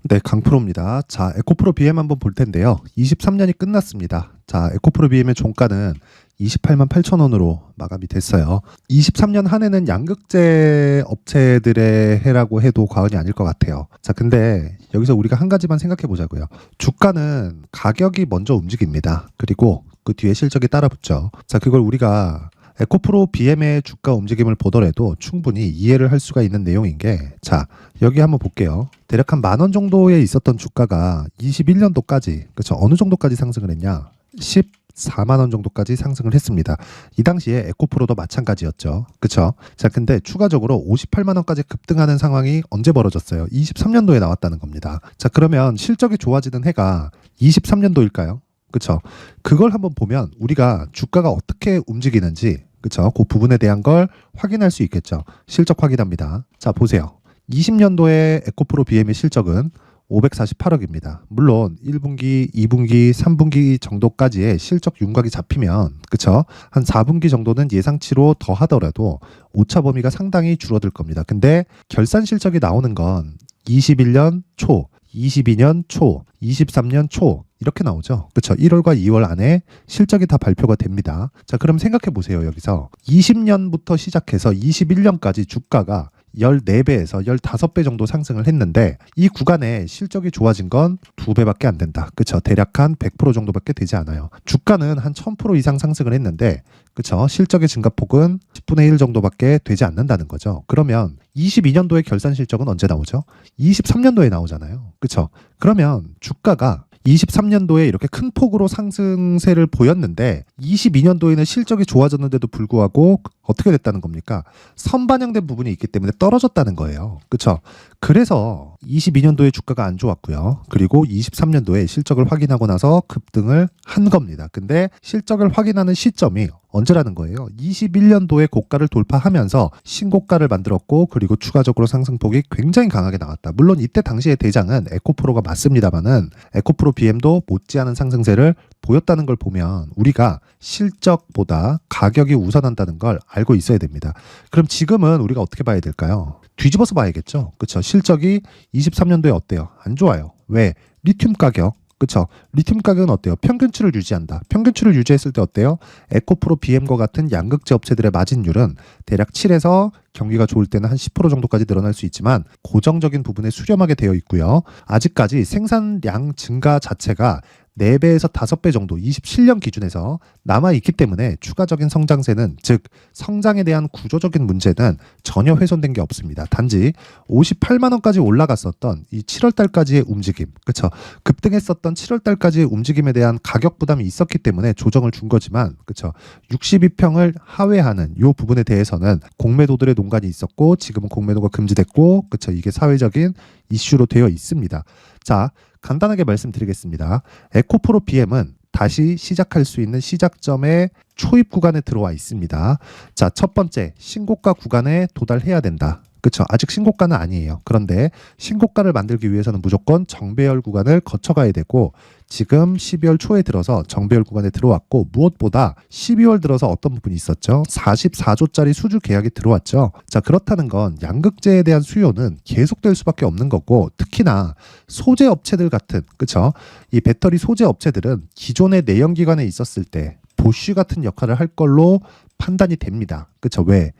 네, 강프로입니다. 자, 에코프로 BM 한번 볼 텐데요. 23년이 끝났습니다. 자, 에코프로 BM의 종가는 28만 8천 원으로 마감이 됐어요. 23년 한 해는 양극재 업체들의 해라고 해도 과언이 아닐 것 같아요. 자, 근데 여기서 우리가 한 가지만 생각해 보자고요. 주가는 가격이 먼저 움직입니다. 그리고 그 뒤에 실적이 따라붙죠. 자, 그걸 우리가 에코프로 BM의 주가 움직임을 보더라도 충분히 이해를 할 수가 있는 내용인 게, 자, 여기 한번 볼게요. 대략 한 10,000원 정도에 있었던 주가가 21년도까지, 그렇죠? 어느 정도까지 상승을 했냐? 14만 원 정도까지 상승을 했습니다. 이 당시에 에코프로도 마찬가지였죠. 그렇죠? 자, 근데 추가적으로 58만 원까지 급등하는 상황이 언제 벌어졌어요? 23년도에 나왔다는 겁니다. 자, 그러면 실적이 좋아지는 해가 23년도일까요? 그렇죠? 그걸 한번 보면 우리가 주가가 어떻게 움직이는지, 그렇죠? 그 부분에 대한 걸 확인할 수 있겠죠. 실적 확인합니다. 자, 보세요. 20년도에 에코프로 BM의 실적은 548억입니다. 물론 1분기, 2분기, 3분기 정도까지의 실적 윤곽이 잡히면, 그쵸? 한 4분기 정도는 예상치로 더 하더라도 오차 범위가 상당히 줄어들 겁니다. 근데 결산 실적이 나오는 건 21년 초, 22년 초, 23년 초 이렇게 나오죠. 그렇죠? 1월과 2월 안에 실적이 다 발표가 됩니다. 자, 그럼 생각해 보세요. 여기서 20년부터 시작해서 21년까지 주가가 14배에서 15배 정도 상승을 했는데 이 구간에 실적이 좋아진 건 2배밖에 안 된다. 그렇죠? 대략 한 100% 정도밖에 되지 않아요. 주가는 한 1000% 이상 상승을 했는데, 그렇죠? 실적의 증가폭은 10분의 1 정도밖에 되지 않는다는 거죠. 그러면 22년도의 결산 실적은 언제 나오죠? 23년도에 나오잖아요. 그렇죠? 그러면 주가가 23년도에 이렇게 큰 폭으로 상승세를 보였는데 22년도에는 실적이 좋아졌는데도 불구하고 어떻게 됐다는 겁니까? 선반영된 부분이 있기 때문에 떨어졌다는 거예요. 그렇죠? 그래서 22년도에 주가가 안 좋았고요. 그리고 23년도에 실적을 확인하고 나서 급등을 한 겁니다. 근데 실적을 확인하는 시점이 언제라는 거예요? 21년도에 고가를 돌파하면서 신고가를 만들었고, 그리고 추가적으로 상승폭이 굉장히 강하게 나왔다. 물론 이때 당시의 대장은 에코프로가 맞습니다만은 에코프로 BM도 못지않은 상승세를 보였다는 걸 보면 우리가 실적보다 가격이 우선한다는 걸 알고 있어야 됩니다. 그럼 지금은 우리가 어떻게 봐야 될까요? 뒤집어서 봐야겠죠. 그렇죠? 실적이 23년도에 어때요? 안 좋아요. 왜? 리튬 가격. 그렇죠? 리튬 가격은 어때요? 평균치를 유지한다. 평균치를 유지했을 때 어때요? 에코프로 BM과 같은 양극재 업체들의 마진율은 대략 7에서 경기가 좋을 때는 한 10% 정도까지 늘어날 수 있지만 고정적인 부분에 수렴하게 되어 있고요. 아직까지 생산량 증가 자체가 4배에서 5배 정도 27년 기준에서 남아있기 때문에 추가적인 성장세는, 즉 성장에 대한 구조적인 문제는 전혀 훼손된 게 없습니다. 단지 58만 원까지 올라갔었던 이 7월 달까지의 움직임, 그렇죠? 급등했었던 7월 달까지의 움직임에 대한 가격 부담이 있었기 때문에 조정을 준 거지만, 그렇죠? 62평을 하회하는 이 부분에 대해서는 공매도들의 농간이 있었고 지금은 공매도가 금지됐고, 그렇죠? 이게 사회적인 이슈로 되어 있습니다. 자, 간단하게 말씀드리겠습니다. 에코프로 BM은 다시 시작할 수 있는 시작점의 초입 구간에 들어와 있습니다. 자, 첫 번째, 신고가 구간에 도달해야 된다. 그렇죠? 아직 신고가는 아니에요. 그런데 신고가를 만들기 위해서는 무조건 정배열 구간을 거쳐가야 되고, 지금 12월 초에 들어서 정배열 구간에 들어왔고, 무엇보다 12월 들어서 어떤 부분이 있었죠? 44조짜리 수주 계약이 들어왔죠. 자, 그렇다는 건 양극재에 대한 수요는 계속될 수밖에 없는 거고, 특히나 소재 업체들 같은, 그렇죠? 이 배터리 소재 업체들은 기존의 내연기관에 있었을 때 보쉬 같은 역할을 할 걸로 판단이 됩니다. 그렇죠? 왜?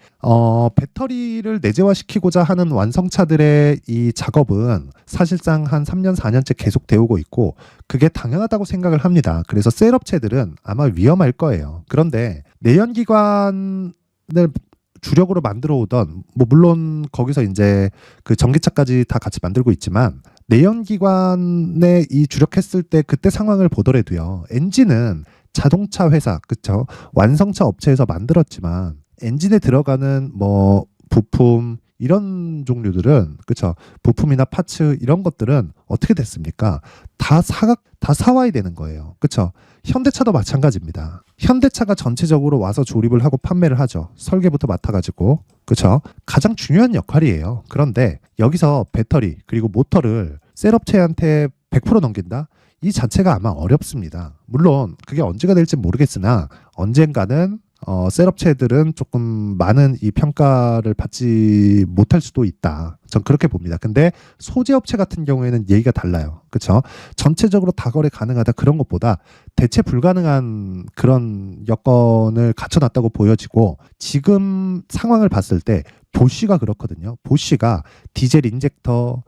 배터리를 내재화시키고자 하는 완성차들의 이 작업은 사실상 한 3년, 4년째 계속 되오고 있고 그게 당연하다고 생각을 합니다. 그래서 셀업체들은 아마 위험할 거예요. 그런데 내연기관을 주력으로 만들어 오던, 뭐 물론 거기서 이제 그 전기차까지 다 같이 만들고 있지만 내연기관에 이 주력했을 때 그때 상황을 보더라도요. 엔진은 자동차 회사, 그쵸? 완성차 업체에서 만들었지만 엔진에 들어가는 뭐 부품 이런 종류들은, 그쵸? 부품이나 파츠 이런 것들은 어떻게 됐습니까? 다 사와야 되는 거예요. 그쵸? 현대차도 마찬가지입니다. 현대차가 전체적으로 와서 조립을 하고 판매를 하죠. 설계부터 맡아가지고. 그쵸? 가장 중요한 역할이에요. 그런데 여기서 배터리 그리고 모터를 셀업체한테 100% 넘긴다? 이 자체가 아마 어렵습니다. 물론 그게 언제가 될지 모르겠으나 언젠가는 셋업체들은 조금 많은 이 평가를 받지 못할 수도 있다. 전 그렇게 봅니다. 근데 소재업체 같은 경우에는 얘기가 달라요. 그렇죠? 전체적으로 다 거래 가능하다 그런 것보다 대체 불가능한 그런 여건을 갖춰놨다고 보여지고 지금 상황을 봤을 때 보쉬가 그렇거든요. 보쉬가 디젤 인젝터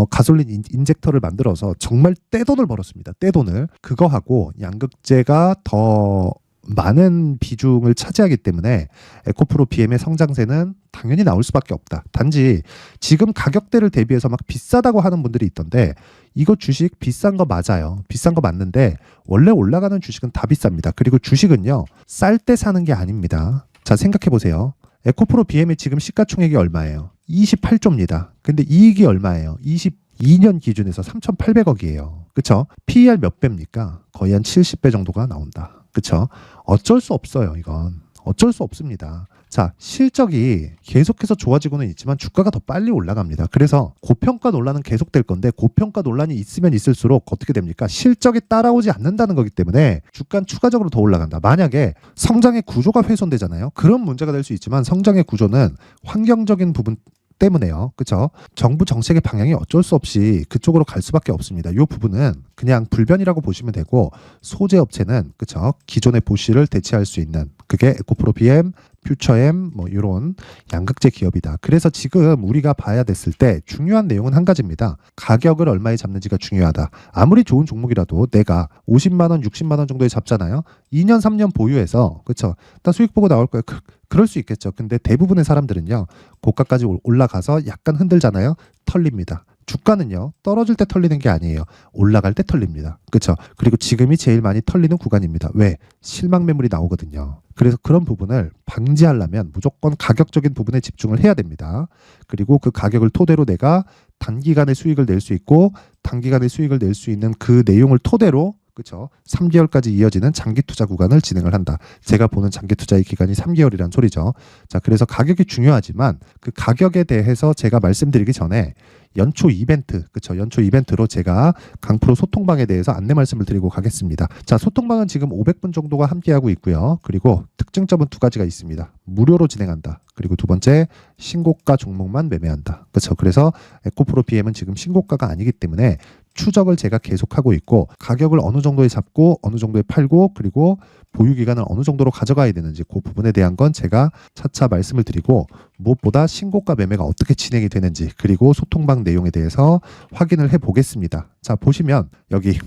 가솔린 인젝터를 만들어서 정말 떼돈을 벌었습니다. 떼돈을. 그거하고 양극재가 더 많은 비중을 차지하기 때문에 에코프로 BM의 성장세는 당연히 나올 수밖에 없다. 단지 지금 가격대를 대비해서 막 비싸다고 하는 분들이 있던데 이거 주식 비싼 거 맞아요. 비싼 거 맞는데 원래 올라가는 주식은 다 비쌉니다. 그리고 주식은요. 쌀 때 사는 게 아닙니다. 자, 생각해 보세요. 에코프로 BM의 지금 시가총액이 얼마예요? 28조입니다. 근데 이익이 얼마예요? 22년 기준에서 3,800억이에요. 그쵸? PER 몇 배입니까? 거의 한 70배 정도가 나온다. 그쵸? 어쩔 수 없어요, 이건. 어쩔 수 없습니다. 자, 실적이 계속해서 좋아지고는 있지만 주가가 더 빨리 올라갑니다. 그래서 고평가 논란은 계속될 건데 고평가 논란이 있으면 있을수록 어떻게 됩니까? 실적이 따라오지 않는다는 거기 때문에 주가는 추가적으로 더 올라간다. 만약에 성장의 구조가 훼손되잖아요. 그런 문제가 될 수 있지만 성장의 구조는 환경적인 부분 때문에요. 그렇죠? 정부 정책의 방향이 어쩔 수 없이 그쪽으로 갈 수밖에 없습니다. 이 부분은 그냥 불변이라고 보시면 되고 소재 업체는 그렇죠? 기존의 보쉬를 대체할 수 있는 그게 에코프로 BM, 퓨처엠 뭐 이런 양극재 기업이다. 그래서 지금 우리가 봐야 됐을 때 중요한 내용은 한 가지입니다. 가격을 얼마에 잡는지가 중요하다. 아무리 좋은 종목이라도 내가 50만 원, 60만 원 정도에 잡잖아요. 2년, 3년 보유해서 그렇죠? 일단 수익 보고 나올 거예요. 그럴 수 있겠죠. 근데 대부분의 사람들은요. 고가까지 올라가서 약간 흔들잖아요. 털립니다. 주가는요. 떨어질 때 털리는 게 아니에요. 올라갈 때 털립니다. 그렇죠? 그리고 지금이 제일 많이 털리는 구간입니다. 왜? 실망 매물이 나오거든요. 그래서 그런 부분을 방지하려면 무조건 가격적인 부분에 집중을 해야 됩니다. 그리고 그 가격을 토대로 내가 단기간에 수익을 낼 수 있고 단기간에 수익을 낼 수 있는 그 내용을 토대로 그렇죠. 3개월까지 이어지는 장기 투자 구간을 진행을 한다. 제가 보는 장기 투자의 기간이 3개월이란 소리죠. 자, 그래서 가격이 중요하지만 그 가격에 대해서 제가 말씀드리기 전에 연초 이벤트, 그렇죠. 연초 이벤트로 제가 강프로 소통방에 대해서 안내 말씀을 드리고 가겠습니다. 자, 소통방은 지금 500분 정도가 함께하고 있고요. 그리고 특징점은 두 가지가 있습니다. 무료로 진행한다. 그리고 두 번째, 신고가 종목만 매매한다. 그렇죠. 그래서 에코프로 BM은 지금 신고가가 아니기 때문에 추적을 제가 계속하고 있고 가격을 어느 정도에 잡고 어느 정도에 팔고 그리고 보유 기간을 어느 정도로 가져가야 되는지 그 부분에 대한 건 제가 차차 말씀을 드리고 무엇보다 신고가 매매가 어떻게 진행이 되는지 그리고 소통방 내용에 대해서 확인을 해보겠습니다. 자, 보시면 여기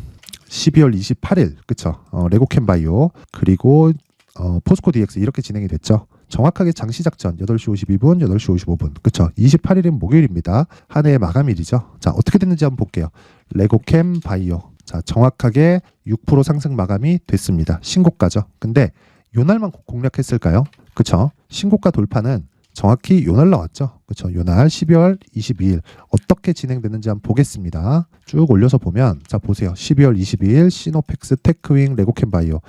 12월 28일 그쵸? 레고캠 바이오 그리고 포스코 DX 이렇게 진행이 됐죠. 정확하게 장시작 전 8시 52분, 8시 55분. 그쵸? 28일은 목요일입니다. 한 해의 마감일이죠. 자, 어떻게 됐는지 한번 볼게요. 레고캠 바이오. 자, 정확하게 6% 상승 마감이 됐습니다. 신고가죠. 근데 요 날만 공략했을까요? 그쵸? 신고가 돌파는 정확히 요 날 나왔죠. 그쵸? 요 날 12월 22일 어떻게 진행됐는지 한번 보겠습니다. 쭉 올려서 보면 자, 보세요. 12월 22일 시노펙스 테크윙 레고캠 바이오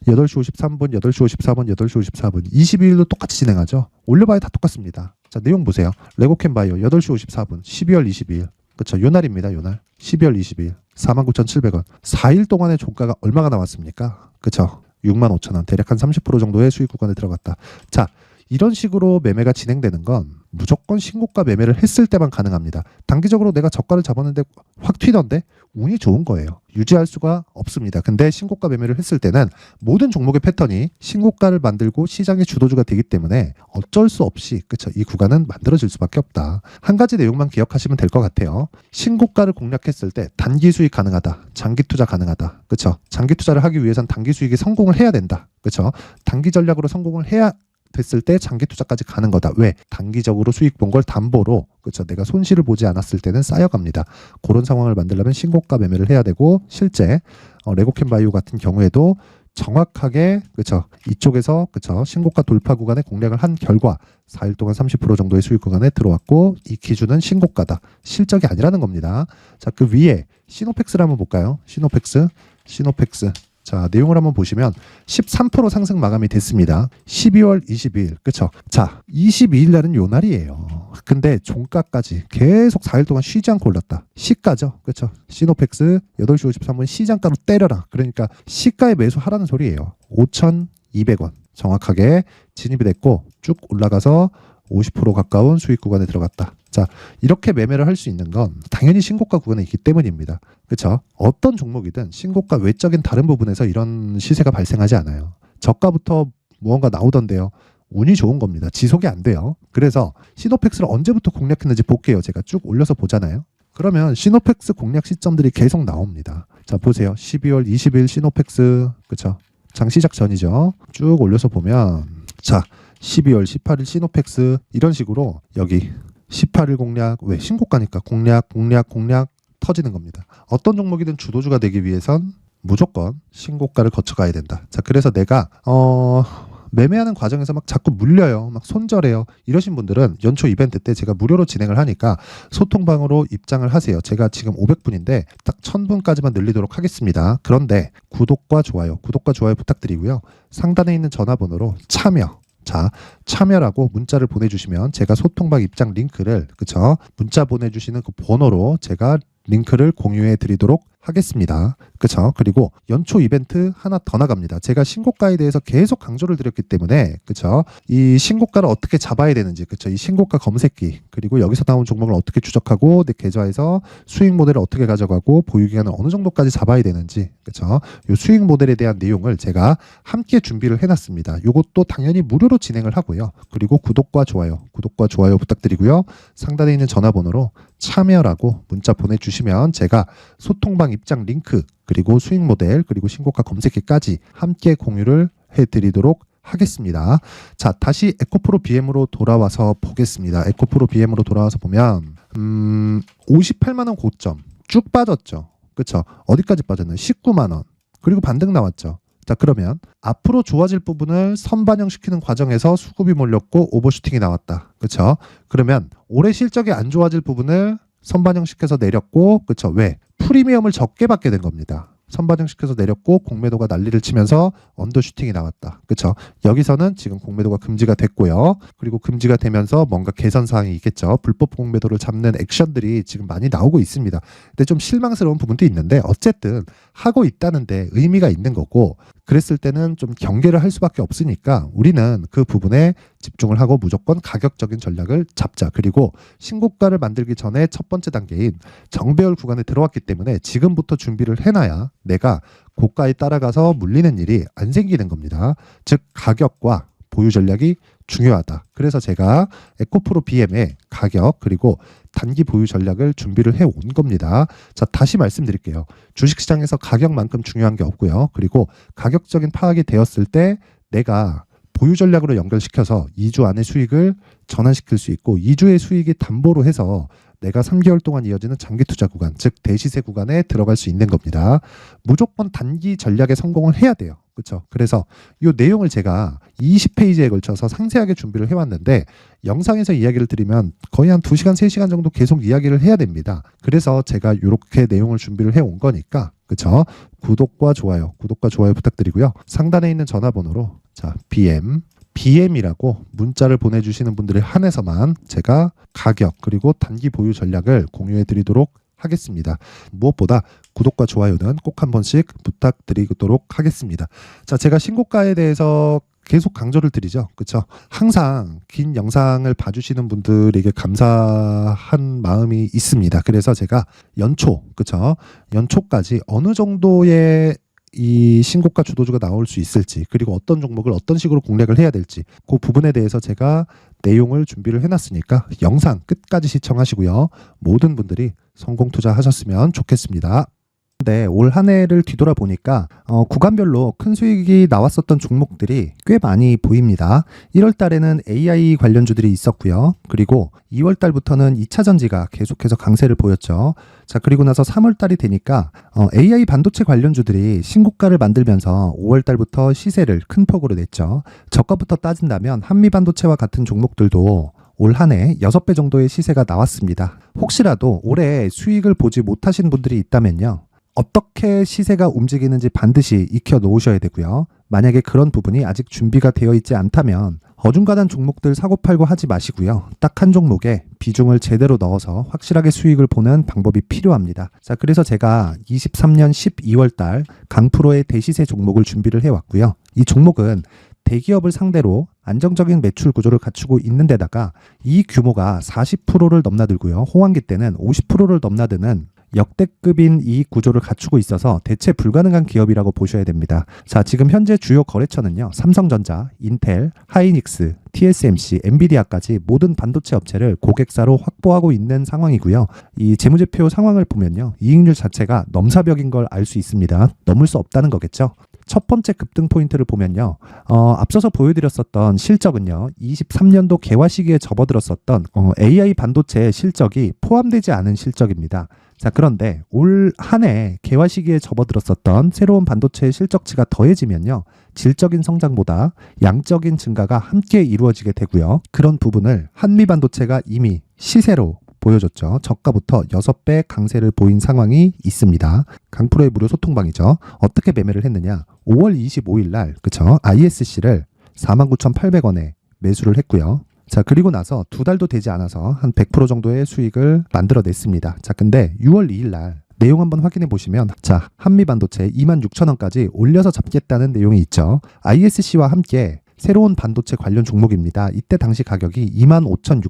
8시 53분, 8시 54분, 8시 54분 22일도 똑같이 진행하죠. 올려봐야 다 똑같습니다. 자, 내용 보세요. 레고캠 바이오 8시 54분 12월 22일 그렇죠. 요 날입니다. 요 날 12월 22일 49,700원 4일 동안의 종가가 얼마가 나왔습니까? 그렇죠. 65,000원 대략 한 30% 정도의 수익 구간에 들어갔다. 자, 이런 식으로 매매가 진행되는 건 무조건 신고가 매매를 했을 때만 가능합니다. 단기적으로 내가 저가를 잡았는데 확 튀던데 운이 좋은 거예요. 유지할 수가 없습니다. 근데 신고가 매매를 했을 때는 모든 종목의 패턴이 신고가를 만들고 시장의 주도주가 되기 때문에 어쩔 수 없이 그쵸, 이 구간은 만들어질 수밖에 없다. 한 가지 내용만 기억하시면 될 것 같아요. 신고가를 공략했을 때 단기 수익 가능하다. 장기 투자 가능하다. 그쵸? 장기 투자를 하기 위해선 단기 수익에 성공을 해야 된다. 그쵸? 단기 전략으로 성공을 해야 됐을 때 장기 투자까지 가는 거다. 왜? 단기적으로 수익 본 걸 담보로 그렇죠. 내가 손실을 보지 않았을 때는 쌓여갑니다. 그런 상황을 만들려면 신고가 매매를 해야 되고 실제 레고캠 바이오 같은 경우에도 정확하게 그렇죠. 이쪽에서 그렇죠. 신고가 돌파 구간에 공략을 한 결과 4일 동안 30% 정도의 수익 구간에 들어왔고 이 기준은 신고가다. 실적이 아니라는 겁니다. 자, 그 위에 시노펙스를 한번 볼까요? 시노펙스. 자, 내용을 한번 보시면 13% 상승 마감이 됐습니다. 12월 22일. 그쵸? 자, 22일 날은 요 날이에요. 근데 종가까지 계속 4일 동안 쉬지 않고 올랐다. 시가죠. 그쵸? 시노펙스 8시 53분 시장가로 때려라. 그러니까 시가에 매수하라는 소리예요. 5,200원. 정확하게 진입이 됐고 쭉 올라가서 50% 가까운 수익 구간에 들어갔다. 자, 이렇게 매매를 할 수 있는 건 당연히 신고가 구간에 있기 때문입니다. 그렇죠? 어떤 종목이든 신고가 외적인 다른 부분에서 이런 시세가 발생하지 않아요. 저가부터 무언가 나오던데요. 운이 좋은 겁니다. 지속이 안 돼요. 그래서 시노펙스를 언제부터 공략했는지 볼게요. 제가 쭉 올려서 보잖아요. 그러면 시노펙스 공략 시점들이 계속 나옵니다. 자, 보세요. 12월 20일 시노펙스, 그렇죠? 장 시작 전이죠. 쭉 올려서 보면 자, 12월 18일 시노펙스 이런 식으로 여기 18일 공략, 왜 신고가니까 공략 터지는 겁니다. 어떤 종목이든 주도주가 되기 위해선 무조건 신고가를 거쳐가야 된다. 자, 그래서 내가 매매하는 과정에서 막 자꾸 물려요, 막 손절해요, 이러신 분들은 연초 이벤트 때 제가 무료로 진행을 하니까 소통방으로 입장을 하세요. 제가 지금 500분인데 딱 1000분까지만 늘리도록 하겠습니다. 그런데 구독과 좋아요 부탁드리고요. 상단에 있는 전화번호로 참여라고 문자를 보내주시면 제가 소통방 입장 링크를, 그쵸? 문자 보내주시는 그 번호로 제가 링크를 공유해 드리도록 하겠습니다. 그쵸? 그리고 연초 이벤트 하나 더 나갑니다. 제가 신고가에 대해서 계속 강조를 드렸기 때문에, 그쵸? 이 신고가를 어떻게 잡아야 되는지, 그쵸? 이 신고가 검색기, 그리고 여기서 나온 종목을 어떻게 추적하고 내 계좌에서 수익 모델을 어떻게 가져가고 보유 기간을 어느 정도까지 잡아야 되는지, 그쵸? 이 수익 모델에 대한 내용을 제가 함께 준비를 해놨습니다. 이것도 당연히 무료로 진행을 하고요. 그리고 구독과 좋아요 부탁드리고요. 상단에 있는 전화번호로 참여라고 문자 보내주시면 제가 소통방 입장 링크, 그리고 수익 모델, 그리고 신고가 검색기까지 함께 공유를 해드리도록 하겠습니다. 자, 다시 에코프로 BM으로 돌아와서 보겠습니다. 에코프로 BM으로 돌아와서 보면 58만 원 고점 쭉 빠졌죠. 그쵸? 어디까지 빠졌나요? 19만 원. 그리고 반등 나왔죠. 자, 그러면 앞으로 좋아질 부분을 선반영시키는 과정에서 수급이 몰렸고 오버슈팅이 나왔다. 그렇죠? 그러면 올해 실적이 안 좋아질 부분을 선반영시켜서 내렸고, 그렇죠? 왜? 프리미엄을 적게 받게 된 겁니다. 선반영시켜서 내렸고 공매도가 난리를 치면서 언더슈팅이 나왔다. 그렇죠? 여기서는 지금 공매도가 금지가 됐고요. 그리고 금지가 되면서 뭔가 개선 사항이 있겠죠. 불법 공매도를 잡는 액션들이 지금 많이 나오고 있습니다. 근데 좀 실망스러운 부분도 있는데 어쨌든 하고 있다는데 의미가 있는 거고, 그랬을 때는 좀 경계를 할 수밖에 없으니까 우리는 그 부분에 집중을 하고 무조건 가격적인 전략을 잡자. 그리고 신고가를 만들기 전에 첫 번째 단계인 정배열 구간에 들어왔기 때문에 지금부터 준비를 해놔야 내가 고가에 따라가서 물리는 일이 안 생기는 겁니다. 즉 가격과 보유 전략이 중요하다. 그래서 제가 에코프로 BM의 가격 그리고 단기 보유 전략을 준비를 해온 겁니다. 자, 다시 말씀드릴게요. 주식시장에서 가격만큼 중요한 게 없고요. 그리고 가격적인 파악이 되었을 때 내가 보유 전략으로 연결시켜서 2주 안에 수익을 전환시킬 수 있고 2주의 수익이 담보로 해서 내가 3개월 동안 이어지는 장기 투자 구간, 즉 대시세 구간에 들어갈 수 있는 겁니다. 무조건 단기 전략에 성공을 해야 돼요. 그렇죠? 그래서 이 내용을 제가 20페이지에 걸쳐서 상세하게 준비를 해왔는데 영상에서 이야기를 드리면 거의 한 2시간, 3시간 정도 계속 이야기를 해야 됩니다. 그래서 제가 이렇게 내용을 준비를 해온 거니까, 그렇죠? 구독과 좋아요 부탁드리고요. 상단에 있는 전화번호로 자, BM이라고 문자를 보내주시는 분들에 한해서만 제가 가격 그리고 단기 보유 전략을 공유해 드리도록 하겠습니다. 무엇보다 구독과 좋아요는 꼭 한 번씩 부탁드리도록 하겠습니다. 자, 제가 신고가에 대해서 계속 강조를 드리죠. 그렇죠? 항상 긴 영상을 봐주시는 분들에게 감사한 마음이 있습니다. 그래서 제가 그렇죠? 연초까지 어느 정도의 이 신고가 주도주가 나올 수 있을지, 그리고 어떤 종목을 어떤 식으로 공략을 해야 될지 그 부분에 대해서 제가 내용을 준비를 해놨으니까 영상 끝까지 시청하시고요. 모든 분들이 성공 투자하셨으면 좋겠습니다. 네, 올 한 해를 뒤돌아보니까 구간별로 큰 수익이 나왔었던 종목들이 꽤 많이 보입니다. 1월 달에는 AI 관련주들이 있었고요. 그리고 2월 달부터는 2차 전지가 계속해서 강세를 보였죠. 자, 그리고 나서 3월 달이 되니까 AI 반도체 관련주들이 신고가를 만들면서 5월 달부터 시세를 큰 폭으로 냈죠. 저가부터 따진다면 한미반도체와 같은 종목들도 올 한 해 6배 정도의 시세가 나왔습니다. 혹시라도 올해 수익을 보지 못하신 분들이 있다면요, 어떻게 시세가 움직이는지 반드시 익혀 놓으셔야 되고요. 만약에 그런 부분이 아직 준비가 되어 있지 않다면 어중간한 종목들 사고팔고 하지 마시고요. 딱 한 종목에 비중을 제대로 넣어서 확실하게 수익을 보는 방법이 필요합니다. 자, 그래서 제가 23년 12월 달 강프로의 대시세 종목을 준비를 해왔고요. 이 종목은 대기업을 상대로 안정적인 매출 구조를 갖추고 있는 데다가 이 규모가 40%를 넘나들고요. 호황기 때는 50%를 넘나드는 역대급인 이 구조를 갖추고 있어서 대체 불가능한 기업이라고 보셔야 됩니다. 자, 지금 현재 주요 거래처는요. 삼성전자, 인텔, 하이닉스, TSMC, 엔비디아까지 모든 반도체 업체를 고객사로 확보하고 있는 상황이고요. 이 재무제표 상황을 보면요. 이익률 자체가 넘사벽인 걸 알 수 있습니다. 넘을 수 없다는 거겠죠. 첫 번째 급등 포인트를 보면요. 앞서서 보여드렸었던 실적은요. 23년도 개화 시기에 접어들었었던 AI 반도체의 실적이 포함되지 않은 실적입니다. 자, 그런데 올 한 해 개화 시기에 접어들었었던 새로운 반도체의 실적치가 더해지면요. 질적인 성장보다 양적인 증가가 함께 이루어지게 되고요. 그런 부분을 한미반도체가 이미 시세로 보여줬죠. 저가부터 6배 강세를 보인 상황이 있습니다. 강프로의 무료 소통방이죠. 어떻게 매매를 했느냐. 5월 25일 날 그쵸? ISC를 49,800원에 매수를 했고요. 자, 그리고 나서 2달도 되지 않아서 한 100% 정도의 수익을 만들어냈습니다. 자, 근데 6월 2일 날 내용 한번 확인해 보시면 자, 한미반도체 26,000원까지 올려서 잡겠다는 내용이 있죠. ISC와 함께 새로운 반도체 관련 종목입니다. 이때 당시 가격이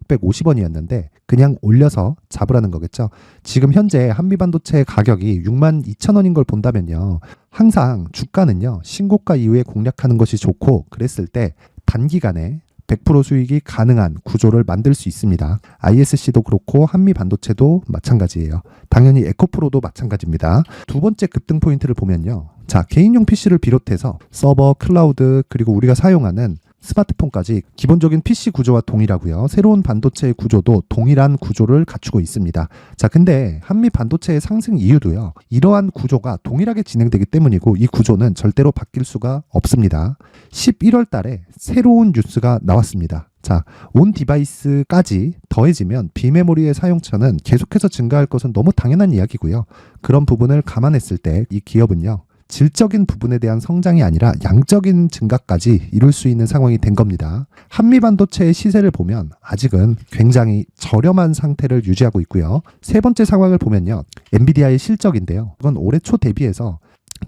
25,650원이었는데 그냥 올려서 잡으라는 거겠죠. 지금 현재 한미반도체 가격이 62,000원인 걸 본다면요. 항상 주가는요. 신고가 이후에 공략하는 것이 좋고 그랬을 때 단기간에 100% 수익이 가능한 구조를 만들 수 있습니다. ISC도 그렇고 한미반도체도 마찬가지예요. 당연히 에코프로도 마찬가지입니다. 두 번째 급등 포인트를 보면요. 자, 개인용 PC를 비롯해서 서버, 클라우드, 그리고 우리가 사용하는 스마트폰까지 기본적인 PC 구조와 동일하고요. 새로운 반도체의 구조도 동일한 구조를 갖추고 있습니다. 자, 근데 한미 반도체의 상승 이유도요. 이러한 구조가 동일하게 진행되기 때문이고 이 구조는 절대로 바뀔 수가 없습니다. 11월 달에 새로운 뉴스가 나왔습니다. 자, 온 디바이스까지 더해지면 비메모리의 사용처는 계속해서 증가할 것은 너무 당연한 이야기고요. 그런 부분을 감안했을 때 이 기업은요. 질적인 부분에 대한 성장이 아니라 양적인 증가까지 이룰 수 있는 상황이 된 겁니다. 한미반도체의 시세를 보면 아직은 굉장히 저렴한 상태를 유지하고 있고요. 세 번째 상황을 보면요. 엔비디아의 실적인데요. 이건 올해 초 대비해서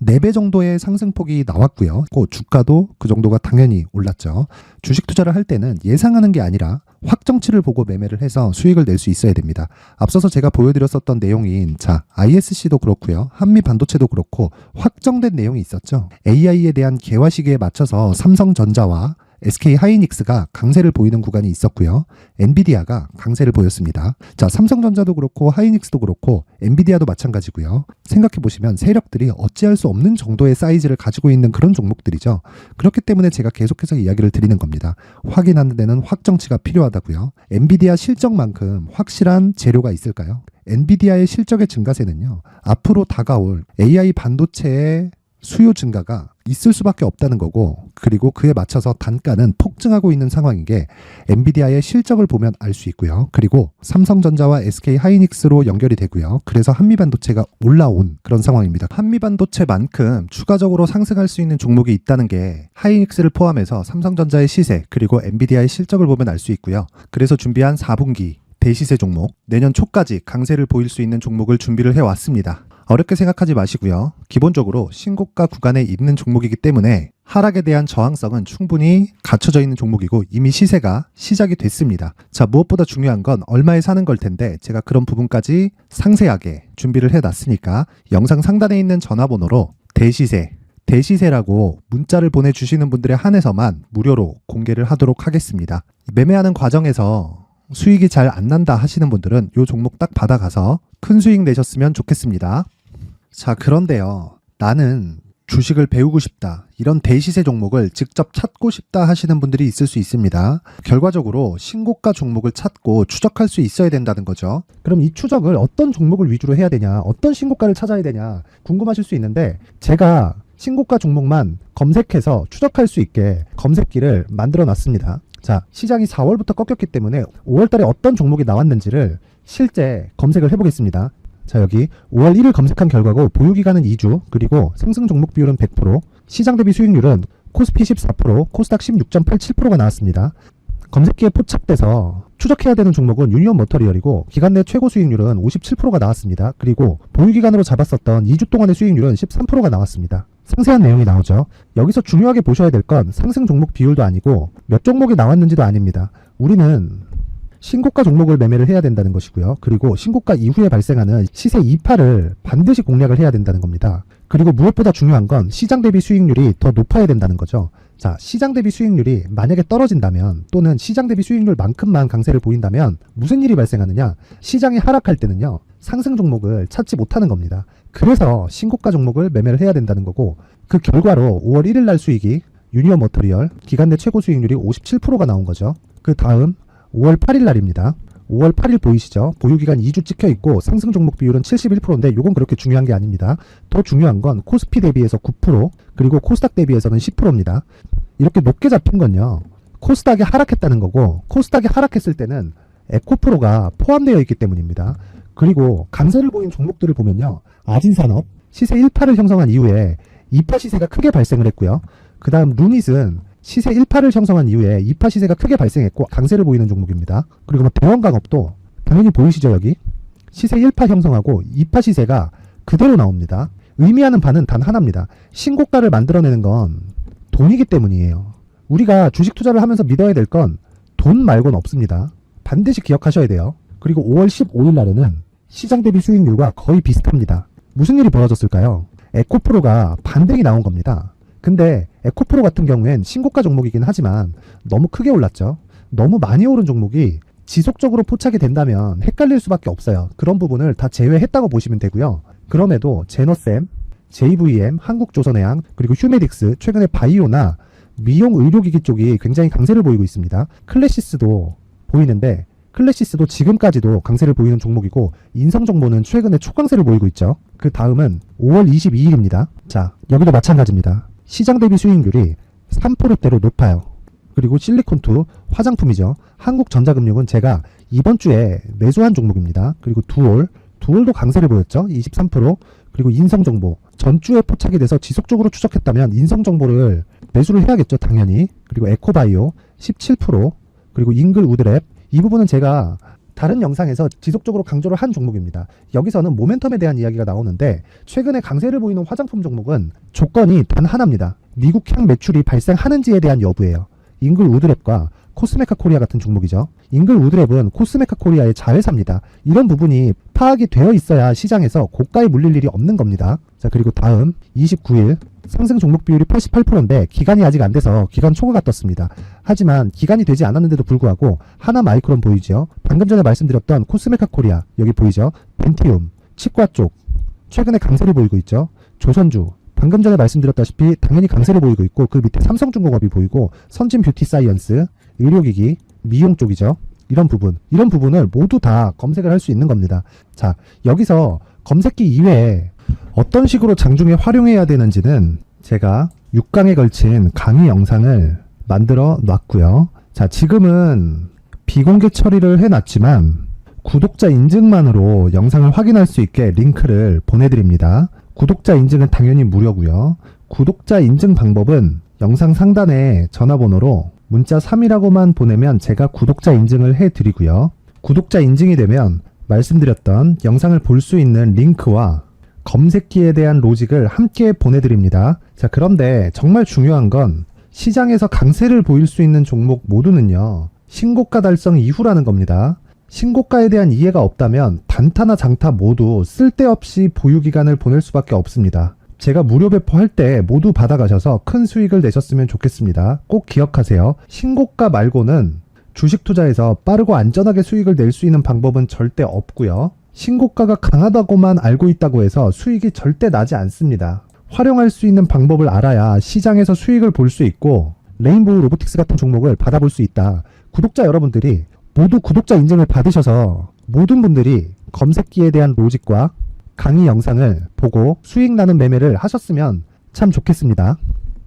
4배 정도의 상승폭이 나왔고요. 주가도 그 정도가 당연히 올랐죠. 주식 투자를 할 때는 예상하는 게 아니라 확정치를 보고 매매를 해서 수익을 낼 수 있어야 됩니다. 앞서서 제가 보여드렸었던 내용인 자, ISC도 그렇고요. 한미 반도체도 그렇고 확정된 내용이 있었죠. AI에 대한 개화 시기에 맞춰서 삼성전자와 SK 하이닉스가 강세를 보이는 구간이 있었고요. 엔비디아가 강세를 보였습니다. 자, 삼성전자도 그렇고 하이닉스도 그렇고 엔비디아도 마찬가지고요. 생각해 보시면 세력들이 어찌할 수 없는 정도의 사이즈를 가지고 있는 그런 종목들이죠. 그렇기 때문에 제가 계속해서 이야기를 드리는 겁니다. 확인하는 데는 확정치가 필요하다고요. 엔비디아 실적만큼 확실한 재료가 있을까요? 엔비디아의 실적의 증가세는요. 앞으로 다가올 AI 반도체의 수요 증가가 있을 수밖에 없다는 거고 그리고 그에 맞춰서 단가는 폭증하고 있는 상황인 게 엔비디아의 실적을 보면 알 수 있고요. 그리고 삼성전자와 SK 하이닉스로 연결이 되고요. 그래서 한미반도체가 올라온 그런 상황입니다. 한미반도체만큼 추가적으로 상승할 수 있는 종목이 있다는 게 하이닉스를 포함해서 삼성전자의 시세 그리고 엔비디아의 실적을 보면 알 수 있고요. 그래서 준비한 4분기 대시세 종목, 내년 초까지 강세를 보일 수 있는 종목을 준비를 해왔습니다. 어렵게 생각하지 마시고요. 기본적으로 신고가 구간에 있는 종목이기 때문에 하락에 대한 저항성은 충분히 갖춰져 있는 종목이고 이미 시세가 시작이 됐습니다. 자, 무엇보다 중요한 건 얼마에 사는 걸 텐데 제가 그런 부분까지 상세하게 준비를 해놨으니까 영상 상단에 있는 전화번호로 대시세라고 문자를 보내주시는 분들에 한해서만 무료로 공개를 하도록 하겠습니다. 매매하는 과정에서 수익이 잘 안 난다 하시는 분들은 이 종목 딱 받아가서 큰 수익 내셨으면 좋겠습니다. 자, 그런데요. 나는 주식을 배우고 싶다. 이런 대시세 종목을 직접 찾고 싶다 하시는 분들이 있을 수 있습니다. 결과적으로 신고가 종목을 찾고 추적할 수 있어야 된다는 거죠. 그럼 이 추적을 어떤 종목을 위주로 해야 되냐, 어떤 신고가를 찾아야 되냐 궁금하실 수 있는데 제가 신고가 종목만 검색해서 추적할 수 있게 검색기를 만들어 놨습니다. 자, 시장이 4월부터 꺾였기 때문에 5월 달에 어떤 종목이 나왔는지를 실제 검색을 해보겠습니다. 자, 여기 5월 1일 검색한 결과고 보유기간은 2주 그리고 상승 종목 비율은 100%, 시장 대비 수익률은 코스피 14%, 코스닥 16.87%가 나왔습니다. 검색기에 포착돼서 추적해야 되는 종목은 유니온 머터리얼이고 기간 내 최고 수익률은 57%가 나왔습니다. 그리고 보유기간으로 잡았었던 2주 동안의 수익률은 13%가 나왔습니다. 상세한 내용이 나오죠. 여기서 중요하게 보셔야 될 건 상승 종목 비율도 아니고 몇 종목이 나왔는지도 아닙니다. 우리는 신고가 종목을 매매를 해야 된다는 것이고요. 그리고 신고가 이후에 발생하는 시세 이파를 반드시 공략을 해야 된다는 겁니다. 그리고 무엇보다 중요한 건 시장 대비 수익률이 더 높아야 된다는 거죠. 자, 시장 대비 수익률이 만약에 떨어진다면 또는 시장 대비 수익률만큼만 강세를 보인다면 무슨 일이 발생하느냐? 시장이 하락할 때는요. 상승 종목을 찾지 못하는 겁니다. 그래서 신고가 종목을 매매를 해야 된다는 거고 그 결과로 5월 1일 날 수익이 유니온 머터리얼 기간 내 최고 수익률이 57%가 나온 거죠. 그 다음 5월 8일 날입니다. 5월 8일 보이시죠? 보유기간 2주 찍혀 있고 상승 종목 비율은 71%인데 이건 그렇게 중요한 게 아닙니다. 더 중요한 건 코스피 대비해서 9% 그리고 코스닥 대비해서는 10%입니다. 이렇게 높게 잡힌 건요. 코스닥이 하락했다는 거고 코스닥이 하락했을 때는 에코프로가 포함되어 있기 때문입니다. 그리고 강세를 보인 종목들을 보면요. 아진산업 시세 1파를 형성한 이후에 2파 시세가 크게 발생을 했고요. 그 다음 루닛은 시세 1파를 형성한 이후에 2파 시세가 크게 발생했고 강세를 보이는 종목입니다. 그리고 대원강업도 당연히 보이시죠 여기? 시세 1파 형성하고 2파 시세가 그대로 나옵니다. 의미하는 바는 단 하나입니다. 신고가를 만들어내는 건 돈이기 때문이에요. 우리가 주식 투자를 하면서 믿어야 될 건 돈 말고는 없습니다. 반드시 기억하셔야 돼요. 그리고 5월 15일 날에는 시장 대비 수익률과 거의 비슷합니다. 무슨 일이 벌어졌을까요? 에코프로가 반등이 나온 겁니다. 근데 에코프로 같은 경우엔 신고가 종목이긴 하지만 너무 크게 올랐죠. 너무 많이 오른 종목이 지속적으로 포착이 된다면 헷갈릴 수밖에 없어요. 그런 부분을 다 제외했다고 보시면 되고요. 그럼에도 제너셈, JVM, 한국조선해양, 그리고 휴메딕스, 최근에 바이오나 미용 의료기기 쪽이 굉장히 강세를 보이고 있습니다. 클래시스도 보이는데 클래시스도 지금까지도 강세를 보이는 종목이고 인성정보는 최근에 초강세를 보이고 있죠. 그 다음은 5월 22일입니다. 자, 여기도 마찬가지입니다. 시장 대비 수익률이 3%대로 높아요. 그리고 실리콘2 화장품이죠. 한국전자금융은 제가 이번 주에 매수한 종목입니다. 그리고 두올도 강세를 보였죠. 23%. 그리고 인성정보 전주에 포착이 돼서 지속적으로 추적했다면 인성정보를 매수를 해야겠죠. 당연히. 그리고 에코바이오 17%. 그리고 잉글 우드랩 이 부분은 제가 다른 영상에서 지속적으로 강조를 한 종목입니다. 여기서는 모멘텀에 대한 이야기가 나오는데 최근에 강세를 보이는 화장품 종목은 조건이 단 하나입니다. 미국향 매출이 발생하는지에 대한 여부예요. 잉글 우드랩과 코스메카 코리아 같은 종목이죠. 잉글 우드랩은 코스메카 코리아의 자회사입니다. 이런 부분이 파악이 되어 있어야 시장에서 고가에 물릴 일이 없는 겁니다. 자, 그리고 다음 29일 상승 종목 비율이 88%인데 기간이 아직 안 돼서 기간 초과가 떴습니다. 하지만 기간이 되지 않았는데도 불구하고 하나 마이크론 보이죠. 방금 전에 말씀드렸던 코스메카 코리아 여기 보이죠. 벤티움, 치과 쪽 최근에 강세를 보이고 있죠. 조선주 방금 전에 말씀드렸다시피 당연히 강세를 보이고 있고 그 밑에 삼성중공업이 보이고 선진 뷰티 사이언스, 의료기기, 미용 쪽이죠. 이런 부분을 모두 다 검색을 할 수 있는 겁니다. 자, 여기서 검색기 이외에 어떤 식으로 장중에 활용해야 되는지는 제가 6강에 걸친 강의 영상을 만들어 놨고요. 자, 지금은 비공개 처리를 해놨지만 구독자 인증만으로 영상을 확인할 수 있게 링크를 보내드립니다. 구독자 인증은 당연히 무료고요. 구독자 인증 방법은 영상 상단에 전화번호로 문자 3이라고만 보내면 제가 구독자 인증을 해드리고요. 구독자 인증이 되면 말씀드렸던 영상을 볼 수 있는 링크와 검색기에 대한 로직을 함께 보내드립니다. 자, 그런데 정말 중요한 건 시장에서 강세를 보일 수 있는 종목 모두는요. 신고가 달성 이후라는 겁니다. 신고가에 대한 이해가 없다면 단타나 장타 모두 쓸데없이 보유기간을 보낼 수밖에 없습니다. 제가 무료 배포할 때 모두 받아가셔서 큰 수익을 내셨으면 좋겠습니다. 꼭 기억하세요. 신고가 말고는 주식 투자에서 빠르고 안전하게 수익을 낼 수 있는 방법은 절대 없고요. 신고가가 강하다고만 알고 있다고 해서 수익이 절대 나지 않습니다. 활용할 수 있는 방법을 알아야 시장에서 수익을 볼 수 있고 레인보우 로보틱스 같은 종목을 받아볼 수 있다. 구독자 여러분들이 모두 구독자 인증을 받으셔서 모든 분들이 검색기에 대한 로직과 강의 영상을 보고 수익 나는 매매를 하셨으면 참 좋겠습니다.